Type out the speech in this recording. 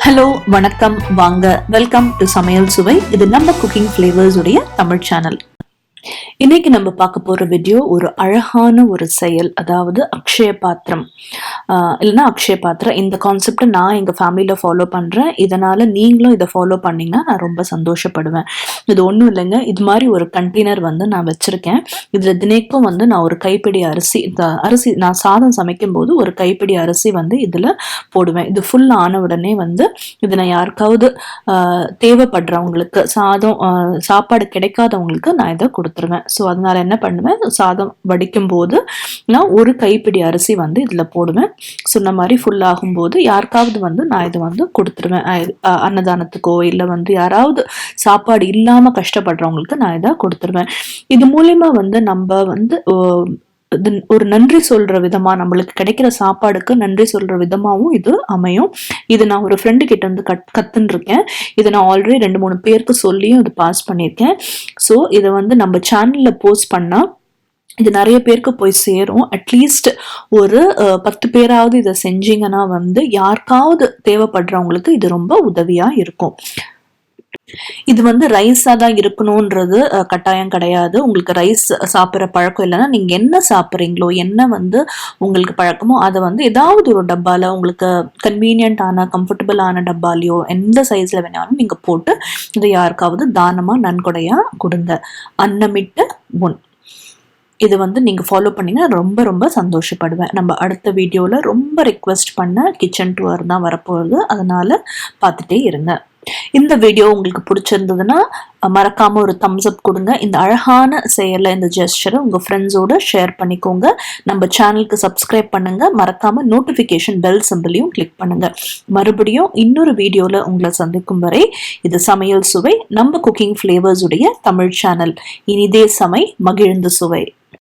Hello வணக்கம் வாங்க welcome to சமையல் சுவை. இது நம்ம குக்கிங் ஃப்ளேவர்ஸ் உடைய தமிழ் சேனல். இன்னைக்கு நம்ம பார்க்க போற வீடியோ ஒரு அழகான ஒரு செயல், அதாவது அக்ஷய பாத்திரம் இல்லைன்னா அக்ஷய பாத்திரம். இந்த கான்செப்டை நான் எங்கள் ஃபேமிலியில் ஃபாலோ பண்ணுறேன். இதனால் நீங்களும் இதை ஃபாலோ பண்ணிங்கன்னா நான் ரொம்ப சந்தோஷப்படுவேன். இது ஒன்றும் இல்லைங்க, இது மாதிரி ஒரு கண்டெய்னர் வந்து நான் வச்சுருக்கேன். இதில் தினைக்கும் வந்து நான் ஒரு கைப்பிடி அரிசி, இந்த அரிசி நான் சாதம் சமைக்கும் போது ஒரு கைப்பிடி அரிசி வந்து இதில் போடுவேன். இது ஃபுல் ஆன உடனே வந்து இது நான் யாருக்காவது தேவைப்படுறவங்களுக்கு, சாப்பாடு கிடைக்காதவங்களுக்கு நான் இதை கொடுத்துருவேன். ஸோ அதனால என்ன பண்ணுவேன், சாதம் வடிக்கும் போது நான் ஒரு கைப்பிடி அரிசி வந்து இதில் போடுவேன். சொன்ன மாதிரி ஃபுல் ஆகும்போது யாருக்காவது வந்து நான் இதை வந்து கொடுத்துருவேன். அன்னதானத்துக்கோ இல்லை வந்து யாராவது சாப்பாடு இல்லாமல் கஷ்டப்படுறவங்களுக்கு நான் இதை கொடுத்துருவேன். இது மூலயமா வந்து நம்ம வந்து ஒரு நன்றி சொல்ற விதமா, நம்மளுக்கு கிடைக்கிற சாப்பாடுக்கு நன்றி சொல்ற விதமாவும் இது அமையும். இது நான் ஒரு ஃப்ரெண்டு கிட்ட வந்து கத்துன்னு இருக்கேன். இதை நான் ஆல்ரெடி 2-3 பேருக்கு சொல்லியும் இது பாஸ் பண்ணியிருக்கேன். ஸோ இதை வந்து நம்ம சேனல்ல போஸ்ட் பண்ணா இது நிறைய பேருக்கு போய் சேரும். அட்லீஸ்ட் ஒரு 10 பேராவது இதை செஞ்சீங்கன்னா வந்து யாருக்காவது தேவைப்படுறவங்களுக்கு இது ரொம்ப உதவியா இருக்கும். இது வந்து ரைஸாக தான் இருக்கணும்ன்றது கட்டாயம் கிடையாது. உங்களுக்கு ரைஸ் சாப்பிட்ற பழக்கம் இல்லைன்னா நீங்கள் என்ன சாப்பிட்றீங்களோ, என்ன வந்து உங்களுக்கு பழக்கமோ அதை வந்து ஏதாவது ஒரு டப்பாவில் உங்களுக்கு கன்வீனியன்டான கம்ஃபர்டபுளான டப்பாலையோ எந்த சைஸில் வேணாலும் நீங்கள் போட்டு இதை யாருக்காவது தானமாக நன்கொடையாக கொடுங்க. அன்னமிட்டு முன் இது வந்து நீங்கள் ஃபாலோ பண்ணிங்கன்னா ரொம்ப ரொம்ப சந்தோஷப்படுவேன். நம்ம அடுத்த வீடியோவில் ரொம்ப ரிக்வெஸ்ட் பண்ண கிச்சன் டூர் தான் வரப்போகுது, அதனால் பார்த்துட்டே இருங்க. இந்த வீடியோ உங்களுக்கு பிடிச்சிருந்ததுன்னா மறக்காம ஒரு தம்ஸ் அப் கொடுங்க. இந்த அழகான செயலை, இந்த ஜெஸ்டரை உங்கள் ஃப்ரெண்ட்ஸோட ஷேர் பண்ணிக்கோங்க. நம்ம சேனலுக்கு சப்ஸ்கிரைப் பண்ணுங்க. மறக்காம நோட்டிஃபிகேஷன் பெல் சிம்பிளையும் கிளிக் பண்ணுங்க. மறுபடியும் இன்னொரு வீடியோவில் உங்களை சந்திக்கும் வரை இது சமையல் சுவை, நம்ம குக்கிங் ஃப்ளேவர்ஸ் உடைய தமிழ் சேனல். இனிதே சமை மகிழ்ந்து சுவை.